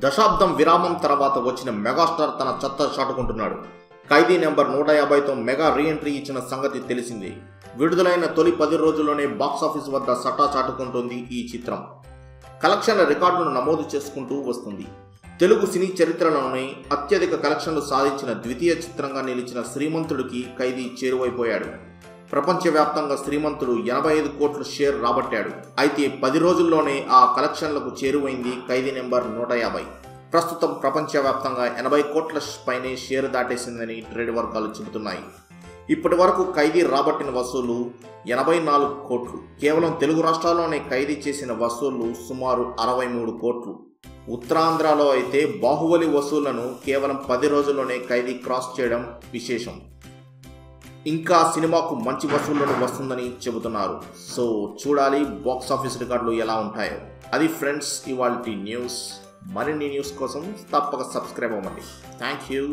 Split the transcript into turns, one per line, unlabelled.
దశాబ్దం విరామం తర్వాత వచ్చిన మెగాస్టార్ తన చెత్త చాటుకుంటున్నాడు. ఖైదీ నెంబర్ 150తో మెగా రీఎంట్రీ ఇచ్చిన సంగతి తెలిసిందే. విడుదలైన తొలి 10 రోజుల్లోనే బాక్సాఫీస్ వద్ద సట్టా చాటుకుంటోంది ఈ చిత్రం. కలెక్షన్ల రికార్డులను నమోదు చేసుకుంటూ వస్తుంది. తెలుగు సినీ చరిత్రలోనే అత్యధిక కలెక్షన్లు సాధించిన ద్వితీయ చిత్రంగా నిలిచిన శ్రీమంతుడికి ఖైదీ చేరువైపోయాడు. ప్రపంచవ్యాప్తంగా శ్రీమంతుడు 85 కోట్ల షేర్ రాబట్టాడు. అయితే 10 రోజుల్లోనే ఆ కలెక్షన్లకు చేరువైంది ఖైదీ నెంబర్ 150. ప్రస్తుతం ప్రపంచవ్యాప్తంగా 80 కోట్ల పైనే షేర్ దాటేసిందని ట్రేడ్ వర్గాలు చెబుతున్నాయి. ఇప్పటి వరకు ఖైదీ రాబట్టిన వసూలు 84 కోట్లు. కేవలం తెలుగు రాష్ట్రాల్లోనే ఖైదీ చేసిన వసూళ్లు సుమారు 63 కోట్లు. ఉత్తరాంధ్రలో అయితే బాహుబలి వసూళ్లను కేవలం 10 రోజుల్లోనే ఖైదీ క్రాస్ చేయడం విశేషం. ఇంకా సినిమాకు మంచి వసూళ్లను వస్తుందని చెబుతున్నారు. సో చూడాలి బాక్సాఫీస్ రికార్డులు ఎలా ఉంటాయో. అది ఫ్రెండ్స్ ఇవాల్టి న్యూస్. మరిన్ని న్యూస్ కోసం తప్పక సబ్స్క్రైబ్ అవ్వండి. Thank you.